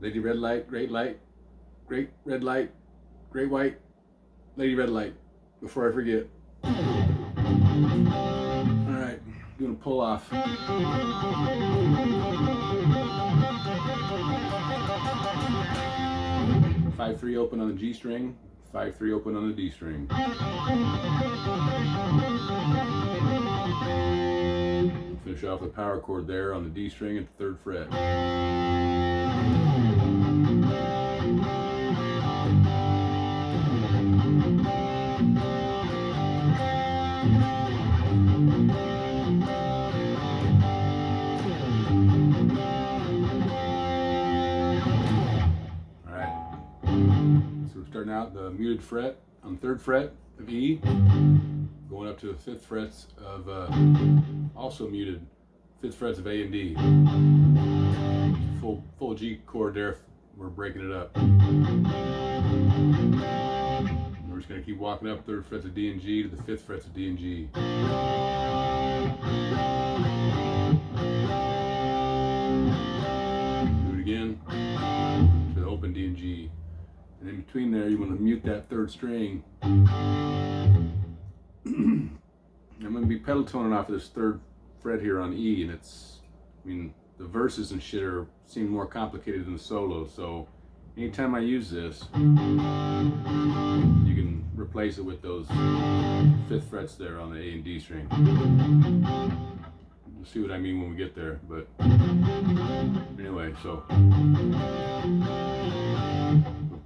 Lady red light, great red light, great white, lady red light, before I forget. Alright, doing a pull off. 5-3 open on the G string, 5-3 open on the D string. Finish off the power chord there on the D string at the 3rd fret. Starting out the muted fret on 3rd fret of E, going up to the 5th frets of also muted 5th frets of A and D. Full G chord there. We're breaking it up. And we're just going to keep walking up 3rd frets of D and G to the 5th frets of D and G. Do it again to the open D and G. And in between there, you want to mute that 3rd string. I'm going to be pedal toning off of this 3rd fret here on E, and the verses and shit seem more complicated than the solo. So anytime I use this, you can replace it with those 5th frets there on the A and D string. You'll see what I mean when we get there. But anyway, so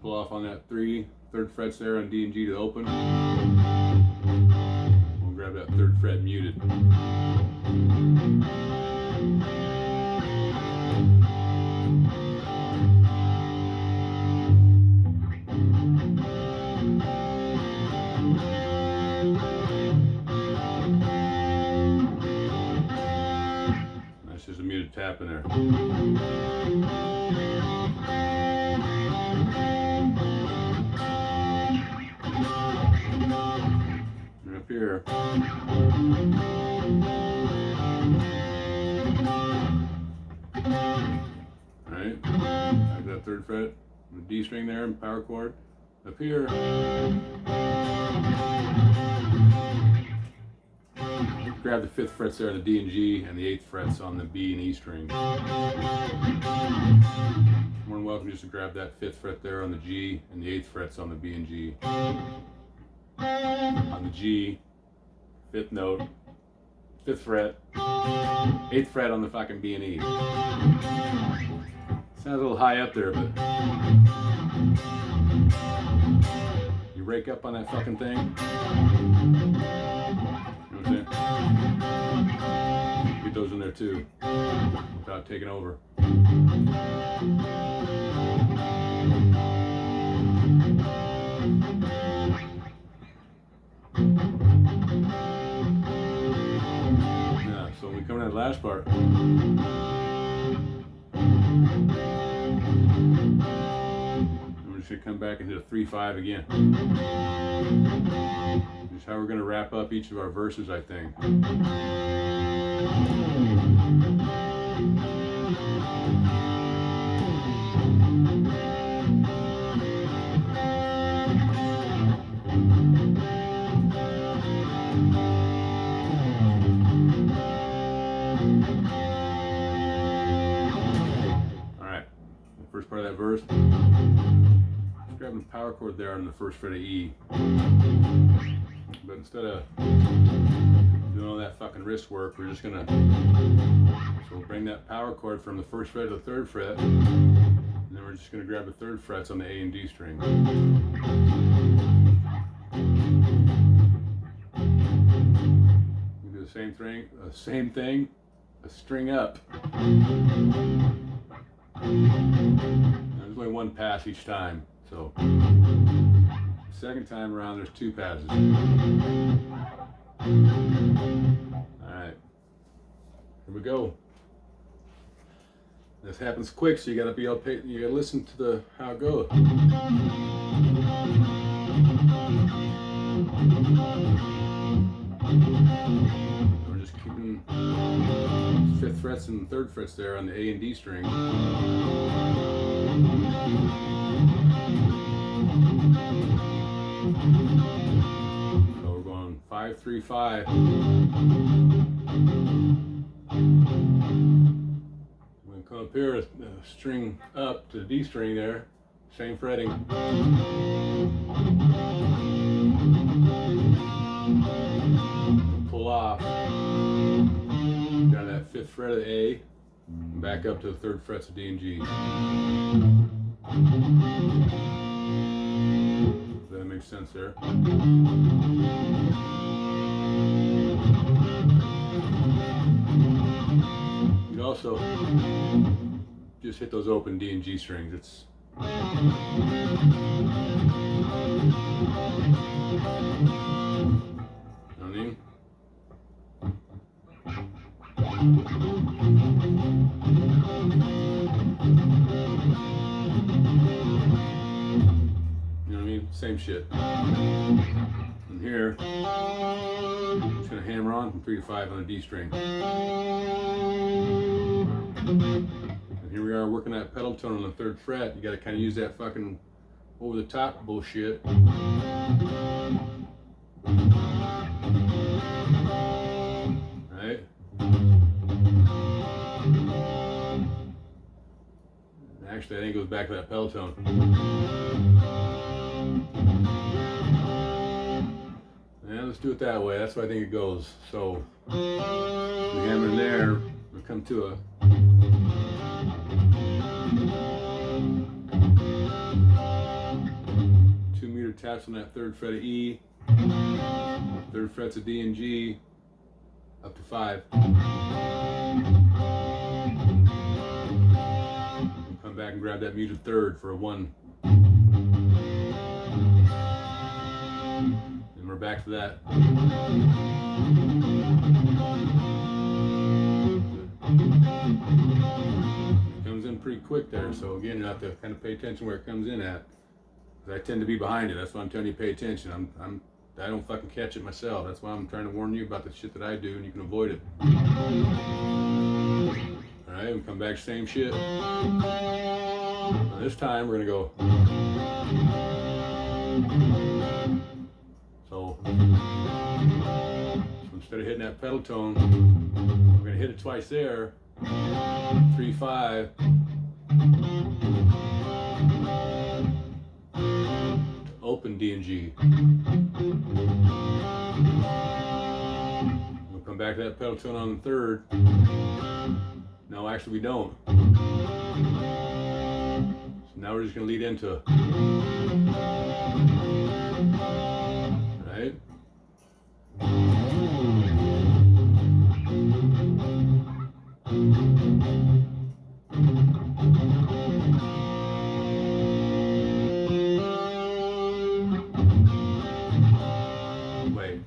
pull off on that 3rd frets there on D and G to open. We'll grab that 3rd fret muted. That's just a muted tap in there. Up here. Alright, have that 3rd fret, the D string there, and power chord. Up here. Grab the 5th frets there on the D and G, and the 8th frets on the B and E string. More than welcome just to grab that 5th fret there on the G, and the 8th frets on the B and G. On the G, 5th note, 5th fret, 8th fret on the fucking B and E. Sounds a little high up there, but you rake up on that fucking thing. You know what I'm saying? Get those in there too, without taking over. Yeah, so when we come to that last part, we're just going to come back and hit a 3-5 again. This is how we're going to wrap up each of our verses, I think. First part of that verse, just grabbing the power chord there on the 1st fret of E. But instead of doing all that fucking wrist work, we're just gonna, so we'll bring that power chord from the 1st fret to the 3rd fret, and then we're just gonna grab the 3rd frets on the A and D string. We do the same thing, a string up. There's only one pass each time, so second time around there's 2 passes. Alright, here we go. This happens quick, so you gotta be able to pay, you gotta listen to how it goes. We're just keeping 5th frets and 3rd frets there on the A and D string. 5, 3, 5. We're going to come up here, string up to the D string there, same fretting. Pull off down to that 5th fret of the A, and back up to the 3rd frets of D and G. Does that make sense there? You can also just hit those open D and G strings. It's you know what I mean? You know what I mean? Same shit. And here, I'm just gonna hammer on from 3 to 5 on a D string. And here we are working that pedal tone on the 3rd fret. You gotta kind of use that fucking over the top bullshit. Right? Actually, I think it goes back to that pedal tone. Yeah, let's do it that way. That's why I think it goes. So, we hammer in there, we come to a 2-meter taps on that 3rd fret of E, 3rd frets of D and G, up to 5. Come back and grab that muted 3rd for a 1. And we're back to that. It comes in pretty quick there, so again, you have to kind of pay attention where it comes in at. Because I tend to be behind it. That's why I'm telling you pay attention. I don't fucking catch it myself. That's why I'm trying to warn you about the shit that I do, and you can avoid it. Alright, we come back, same shit. Now this time we're gonna go. So instead of hitting that pedal tone, we're gonna hit it twice there. 3, 5. Open D and G. We'll come back to that pedal tone on the 3rd. No, actually we don't. So now we're just going to lead into it. Right? Wait.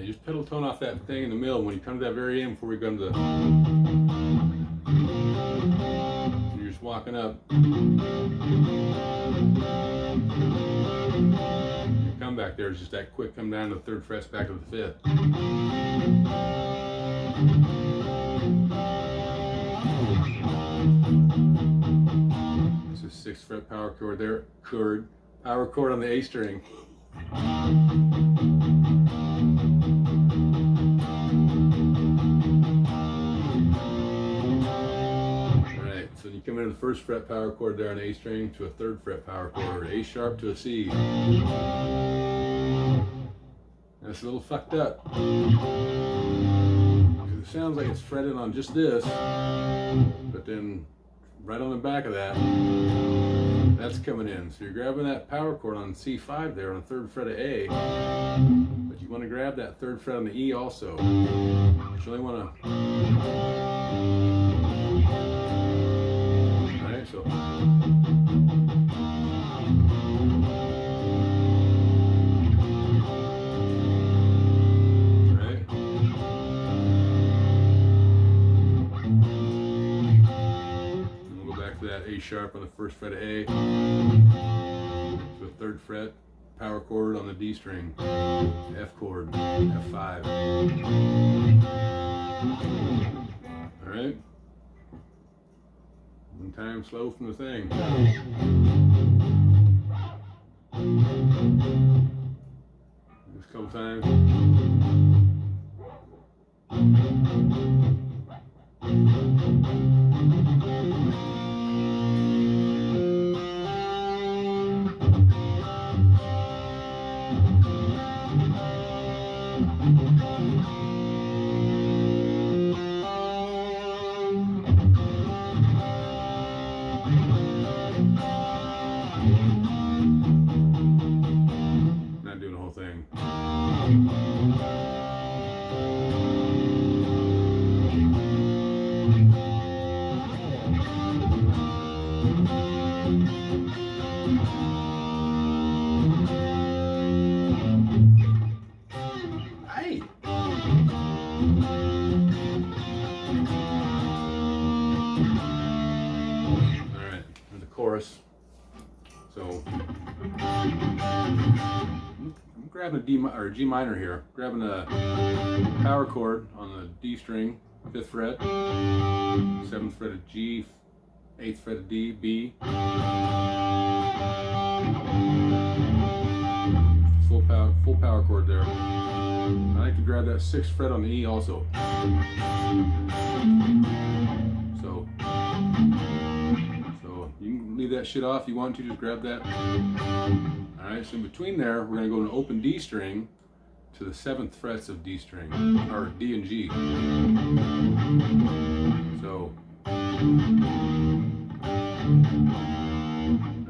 Just pedal tone off that thing in the middle. When you come to that very end, before we go to the, you're just walking up. Your comeback there is just that quick come down to the 3rd fret, back to the 5th. This is 6th fret power chord there. Power chord on the A string. Alright, so you come into the 1st fret power chord there on the A string to a 3rd fret power chord, A sharp to a C. That's a little fucked up. It sounds like it's fretted on just this, but then right on the back of that, that's coming in. So you're grabbing that power chord on C5 there on the 3rd fret of A, but you want to grab that 3rd fret on the E also. You only want to. Alright, so. A sharp on the 1st fret of A to a 3rd fret, power chord on the D string, F chord, F5. Alright? One time slow from the thing. Just a couple times. Not doing the whole thing. Hey! Alright, and the chorus. So I'm grabbing a G minor here, grabbing a power chord on the D string, 5th fret, 7th fret of G, 8th fret of D, B, full power chord there. I like to grab that 6th fret on the E also. So you can leave that shit off if you want to, just grab that. Alright, so in between there, we're going to go to an open D string to the 7th frets of D string, or D and G. So,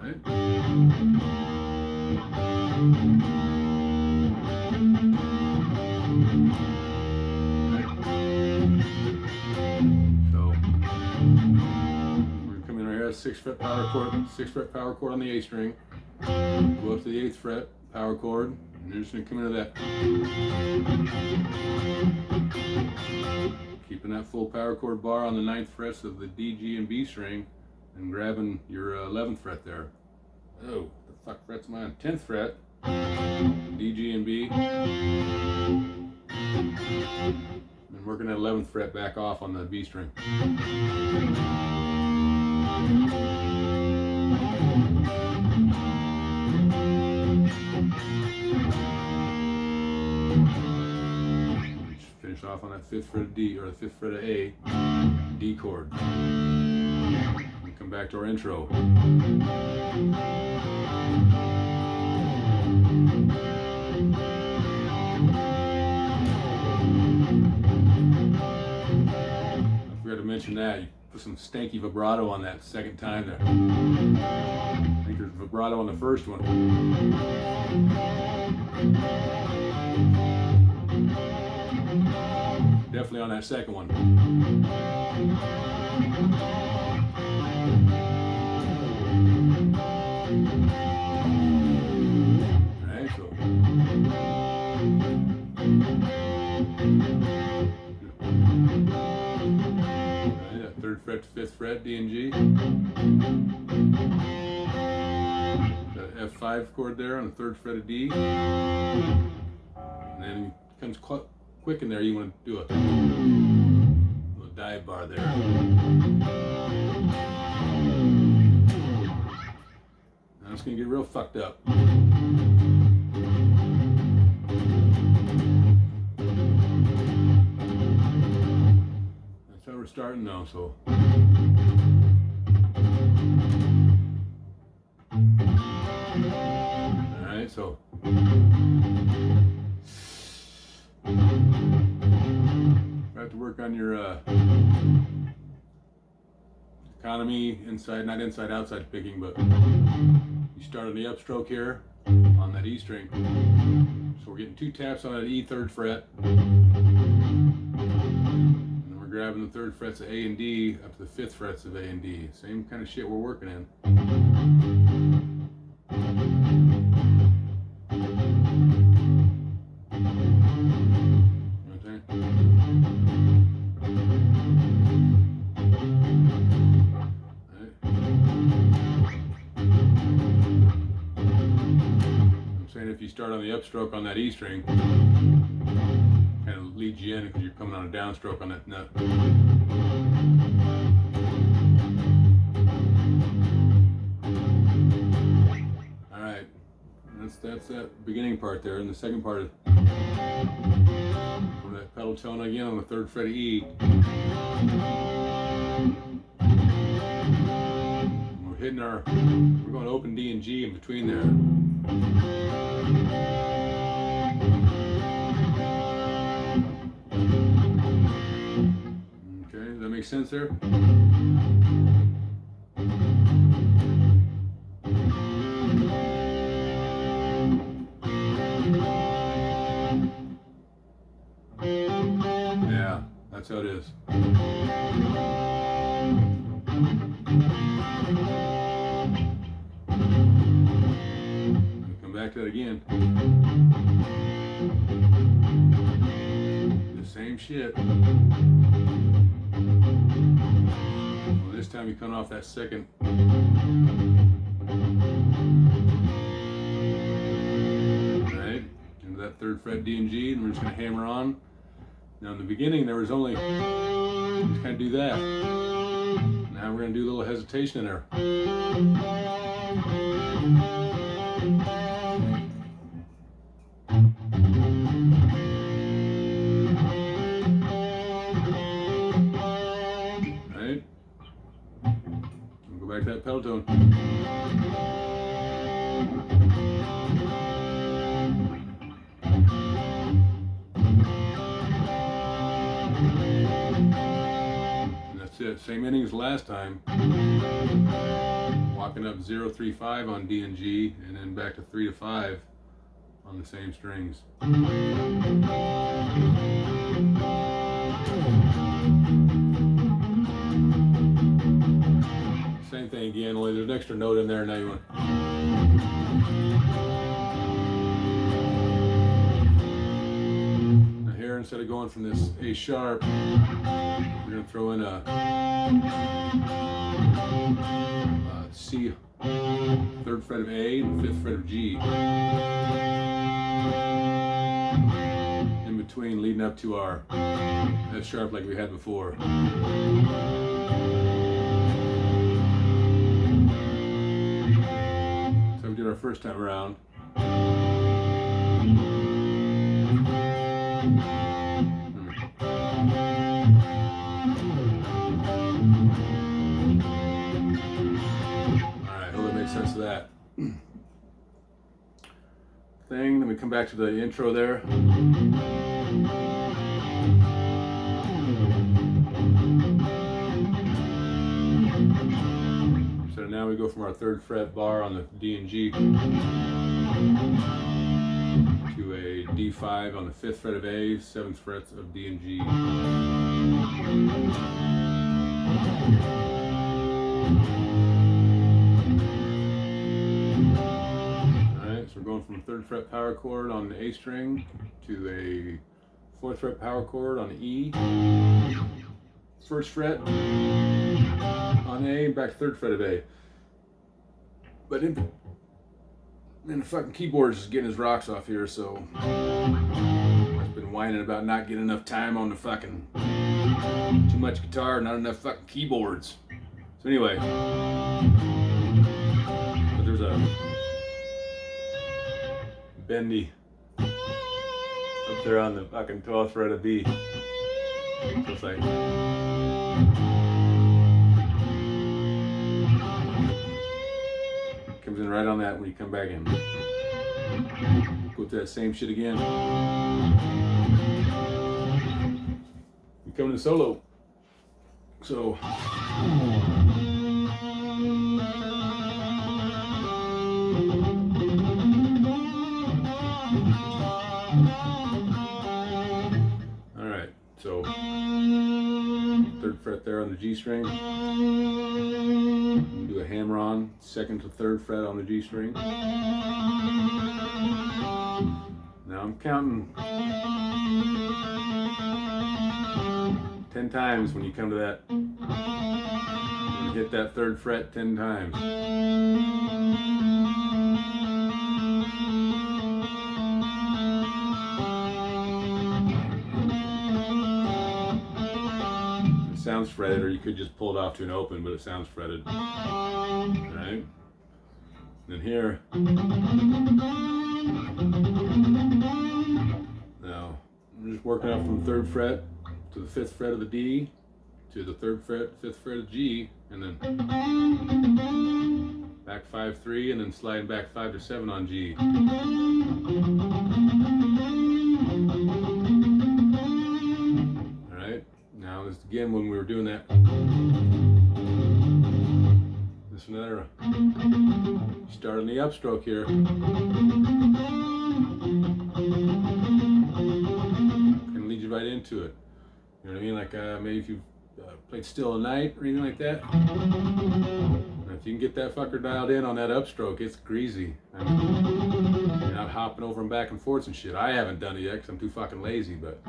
right? So, we're coming right here, 6th fret power chord, 6th fret power chord on the A string, go up to the 8th fret power chord, and you're just going to come into that, keeping that full power chord bar on the 9th frets of the D, G, and B string, and grabbing your 11th fret there. Oh, the fuck frets mine? 10th fret, D, G, and B. And working that 11th fret back off on the B string. Finish off on that 5th fret of D, or the 5th fret of A, D chord. We come back to our intro. I forgot to mention that. You put some stanky vibrato on that second time there. I think there's vibrato on the first one. Definitely on that second one. Alright, so that 3rd fret to 5th fret, D and G. The F5 chord there on the 3rd fret of D. And then it comes quick in there, you want to do a little dive bar there. Now it's going to get real fucked up. That's how we're starting now, so. Alright, so. Have to work on your economy, inside, not inside, outside picking, but you start on the upstroke here on that E string. So we're getting 2 taps on that E 3rd fret. And then we're grabbing the 3rd frets of A and D up to the 5th frets of A and D. Same kind of shit we're working in. And if you start on the upstroke on that E string, kind of leads you in because you're coming on a downstroke on that nut. All right, that's that beginning part there, and the second part is that pedal tone again on the 3rd fret of E. We're going open D and G in between there. Okay, does that make sense there? Yeah, that's how it is. Come back to that again. The same shit. Well, this time you come off that second. Right, into that 3rd fret D and G, and we're just going to hammer on. Now in the beginning there was only, just kind of do that. Now we're going to do a little hesitation in there. Right? We'll go back to that pedal tone. That's it. Same ending as last time. Walking up 0, 3, 5 on D and G, and then back to 3 to 5 on the same strings. Same thing again, only there's an extra note in there. Now you want. Now here, instead of going from this A sharp, we're going to throw in a C, 3rd fret of A, and 5th fret of G. In between, leading up to our F sharp like we had before. So we did our first time around. Sense of that thing. Then we come back to the intro there. So now we go from our 3rd fret bar on the D and G to a D5 on the 5th fret of A, 7th frets of D and G. So we're going from a 3rd fret power chord on the A string to a 4th fret power chord on the E, 1st fret on A, back to 3rd fret of A. But the fucking keyboard is getting his rocks off here, so I've been whining about not getting enough time on the fucking, too much guitar, not enough fucking keyboards. So anyway, but there's a bendy up there on the fucking 12th fret of B. So it's like, comes in right on that when you come back in. Go to that same shit again. You come to solo. So alright, so 3rd fret there on the G string. Do a hammer on, 2nd to 3rd fret on the G string. Now I'm counting 10 times when you come to that. You hit that 3rd fret 10 times. sounds fretted, or you could just pull it off to an open, but it sounds fretted. Right? Then here. Now, I'm just working up from 3rd fret to the 5th fret of the D, to the 3rd fret, 5th fret of G, and then back 5-3, and then sliding back 5 to 7 on G. All right. Now this again when we were doing that. This is another start on the upstroke here. Can lead you right into it. You know what I mean? Like maybe if you played Still a Night or anything like that. And if you can get that fucker dialed in on that upstroke, it's greasy. I mean, you're not hopping over and back and forth and shit. I haven't done it yet because I'm too fucking lazy, but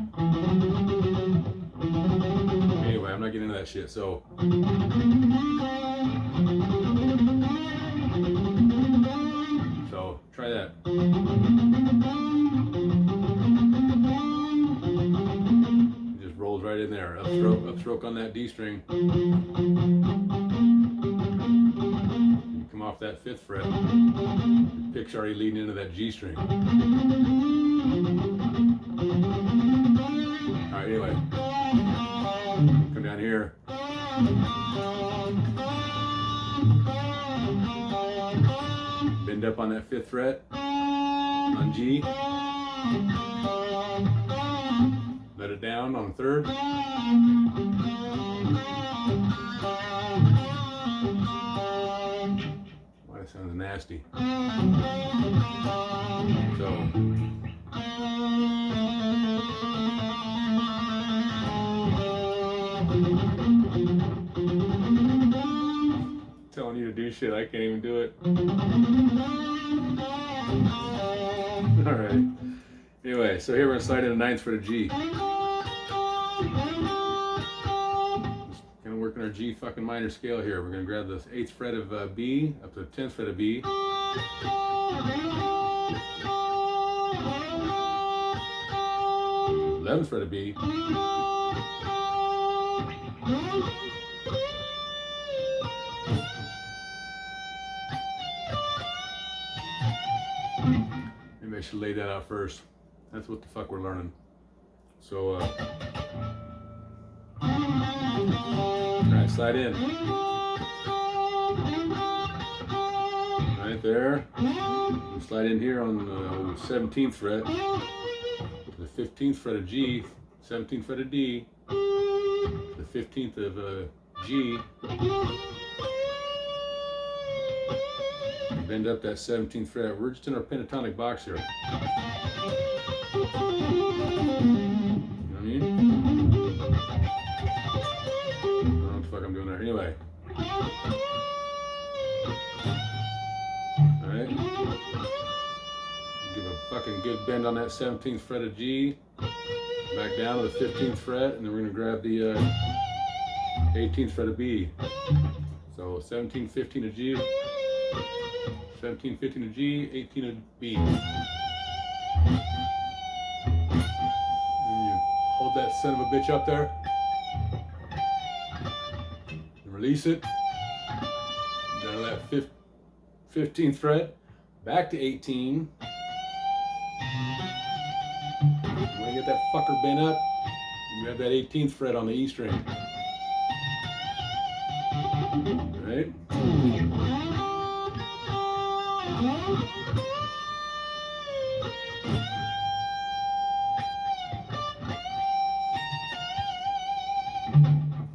anyway, I'm not getting into that shit. So try that. It just rolls right in there. Upstroke on that D string. You come off that 5th fret. The pick's already leading into that G string. Alright, anyway. Come down here. Bend up on that 5th fret on G. Let it down on the 3rd. Why that sounds nasty. So telling you to do shit, I can't even do it. Alright. Anyway, so here we're gonna slide in the 9th fret of G. Just kind of working our G fucking minor scale here. We're gonna grab the 8th fret of B up to the 10th fret of B. 11th fret of B. Maybe I should lay that out first. That's what the fuck we're learning. So, alright, slide in. Right there. Slide in here on the 17th fret. The 15th fret of G, 17th fret of D, the 15th of G. Bend up that 17th fret. We're just in our pentatonic box here. You know what I mean? I don't know what the fuck I'm doing there. Anyway. Alright. Give a fucking good bend on that 17th fret of G. Back down to the 15th fret, and then we're going to grab the 18th fret of B. So 17, 15 of G. 17, 15 of G, 18 of B. And you hold that son of a bitch up there. And release it. Down to that 15th fret. Back to 18. When you get that fucker bent up, you grab that 18th fret on the E string. Right?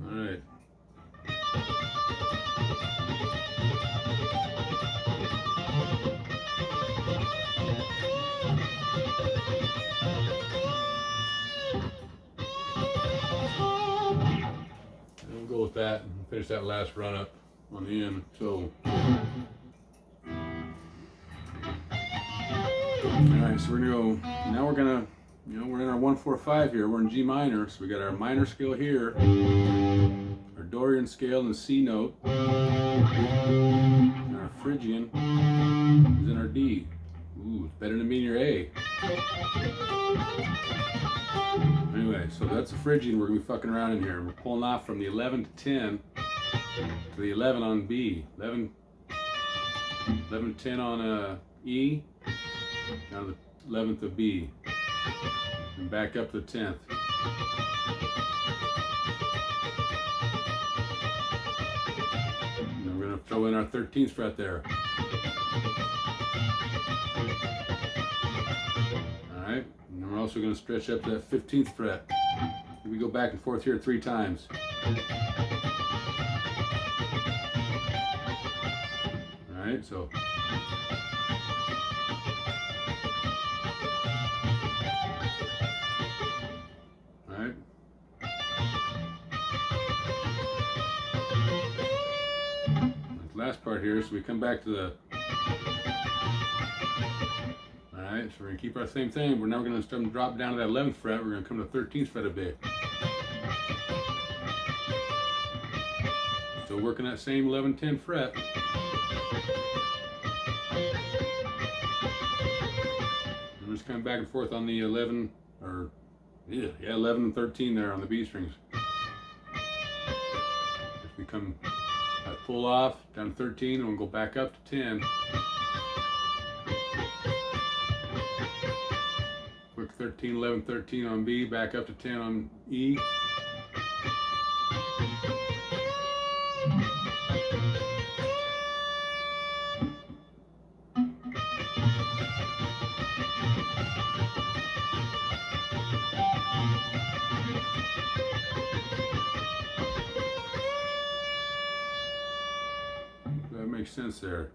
Alright. We'll go with that and finish that last run up on the end. So alright, so we're gonna go, now we're gonna, we're in our 1-4-5 here, we're in G minor, so we got our minor scale here, our Dorian scale and the C note, and our Phrygian is in our D. Ooh, it's better than being your A. Anyway, so that's a Phrygian we're gonna be fucking around in here. We're pulling off from the 11 to 10 to the 11 on B. 11 to 10 on E, down to the 11th of B, and back up to the 10th. And then we're gonna throw in our 13th fret there. Alright, and then we're also gonna stretch up to that 15th fret. We go back and forth here 3 times. Alright, so alright. Last part here, so we come back to the alright, so we're gonna keep our same thing. We're now gonna start to drop down to that 11th fret. We're gonna come to the 13th fret a bit. So working that same 11, 10 fret. I'm just coming back and forth on the 11 or yeah, 11 and 13 there on the B strings. If we come pull off down to 13 and we'll go back up to 10. Quick 13, 11, 13 on B, back up to 10 on E. That makes sense there.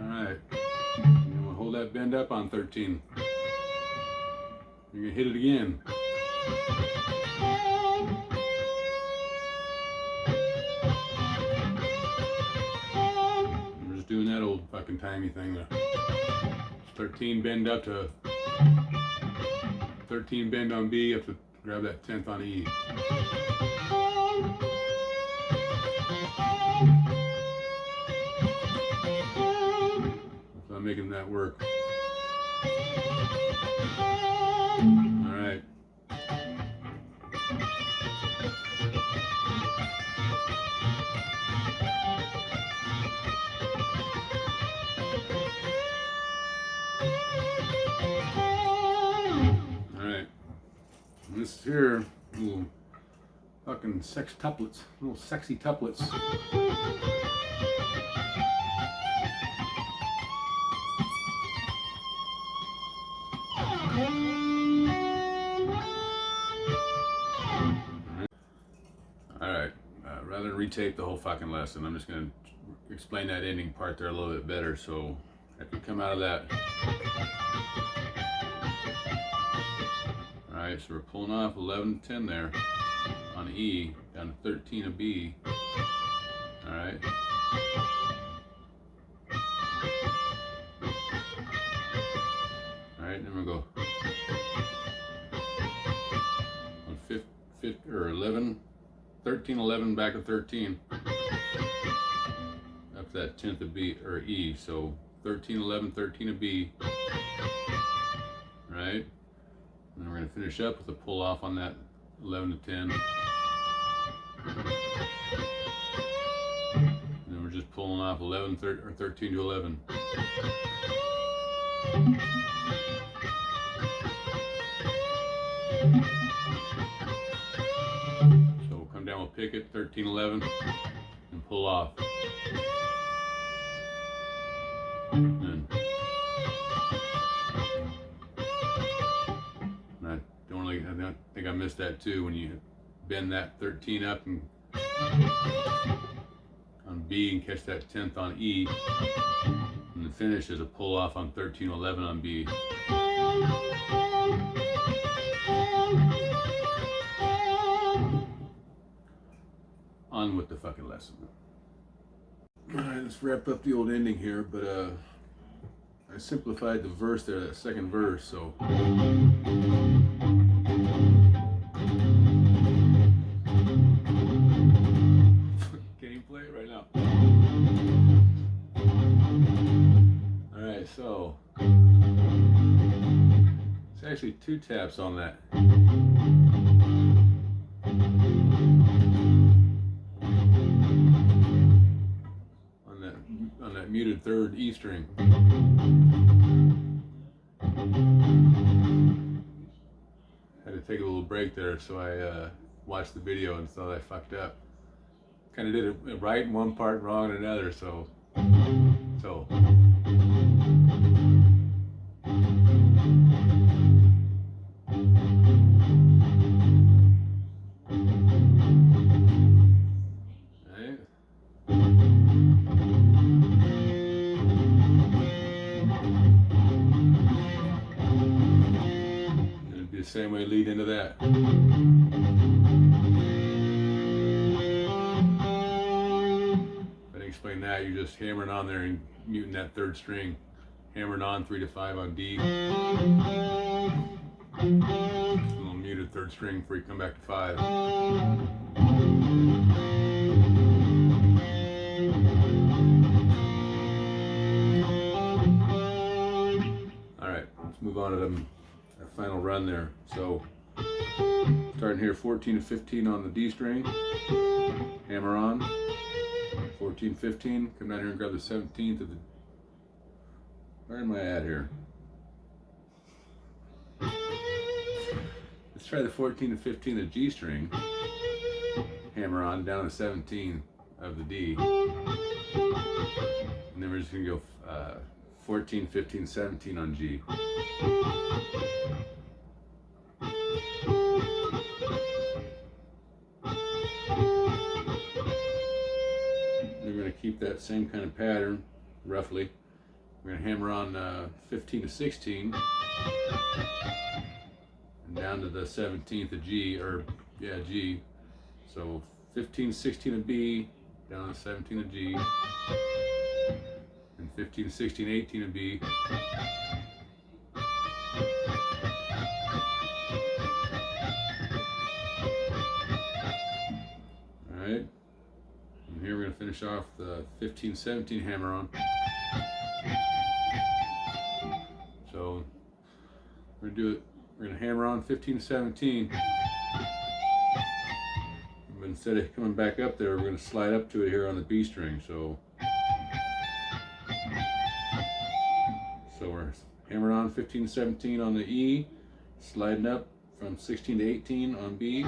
Alright. And we'll hold that bend up on 13. You're gonna hit it again. We're just doing that old fucking timey thing there. 13 bend up to 13 bend on B up to grab that 10th on E. So I'm making that work. All right. This here, little fucking sextuplets, little sexy tuplets. Alright, rather than retape the whole fucking lesson, I'm just going to explain that ending part there a little bit better. So, if you come out of that, alright, so we're pulling off 11 10 there on E, down to 13 of B. Alright. Alright, then we'll go on 5 or 11, 13, 11, back to 13. Up to that 10th of B or E. So 13, 11, 13 of B. Right? And then we're going to finish up with a pull off on that 11 to 10. And then we're just pulling off 11 or 13 to 11. So we'll come down with picket 13, 11 and pull off. And I think I missed that too, when you bend that 13 up and on B and catch that 10th on E, and the finish is a pull off on 13, 11 on B. On with the fucking lesson. Alright, let's wrap up the old ending here, but I simplified the verse there, that second verse, so. Can you play it right now? Alright, so. It's actually 2 taps on that. On that muted 3rd E string. Had to take a little break there, so I watched the video and thought I fucked up. Kind of did it right in one part, wrong in another, so. The same way lead into that. If I didn't explain that, you're just hammering on there and muting that 3rd string, hammering on 3 to 5 on D. A little muted 3rd string before you come back to 5. Alright, let's move on to the final run there. So starting here 14 to 15 on the D string, hammer on, 14, 15, come down here and grab the 17th of the, where am I at here? Let's try the 14 to 15 of G string, hammer on, down to 17 of the D, and then we're just gonna go 14, 15, 17 on G. We're going to keep that same kind of pattern, roughly. We're going to hammer on 15 to 16 and down to the 17th of G, or yeah, G. So 15, 16 of B, down to 17 of G, and 15, 16, 18 of B. Alright, and here we're going to finish off the 15, 17 hammer on. So we're going to do it, we're going to hammer on 15, 17. But instead of coming back up there, we're going to slide up to it here on the B string. So we're hammering on 15, 17 on the E, sliding up from 16 to 18 on B.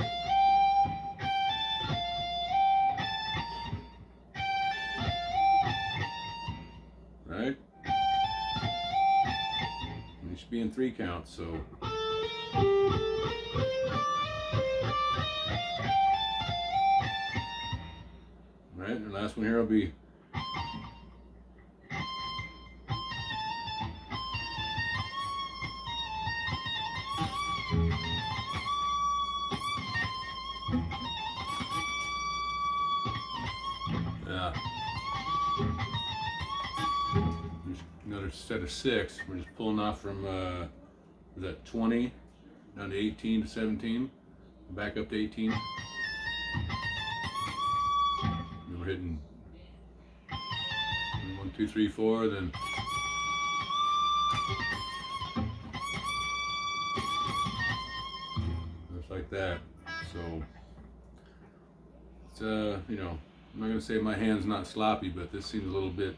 Right? And it should be in 3 counts, so. Right, and the last one here will be another set of 6. We're just pulling off from was that 20 down to 18 to 17, back up to 18. And we're hitting 1, 2, 3, 4, then just like that. So it's you know, I'm not gonna say my hand's not sloppy, but this seems a little bit.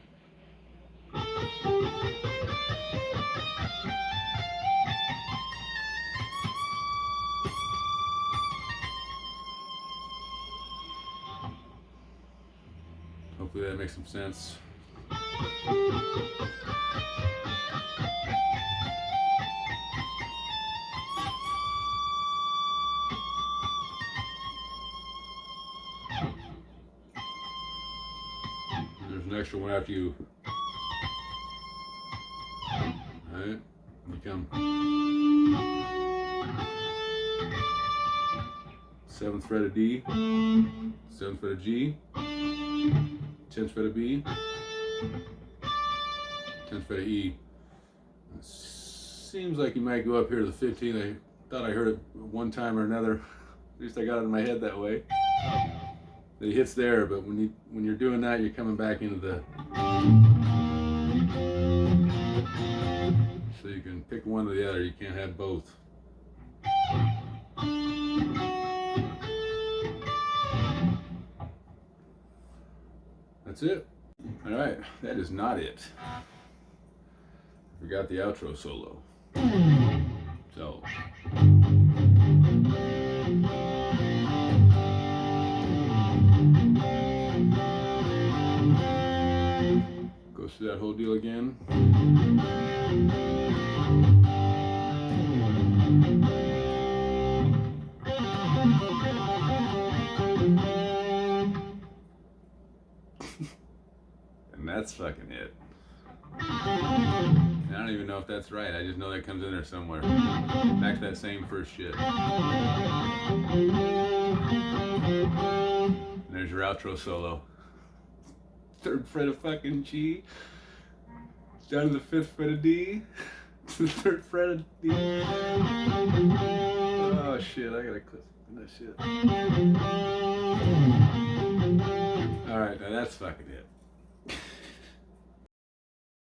Hopefully that makes some sense. There's an extra one after you. Alright, you come 7th fret of D, 7th fret of G, 10th fret of B, 10th fret of E. Seems like you might go up here to the 15th. I thought I heard it one time or another. At least I got it in my head that way. That he hits there, but when you're doing that, you're coming back into the. So you can pick one or the other. You can't have both. That's it. All right, that is not it. Forgot the outro solo. So. Go through that whole deal again. And that's fucking it. I don't even know if that's right. I just know that comes in there somewhere. Back to that same first shit. And there's your outro solo. 3rd fret of fucking G. Down to the 5th fret of D. To the 3rd fret of D. Oh shit, I gotta clip that shit. Alright, now that's fucking it.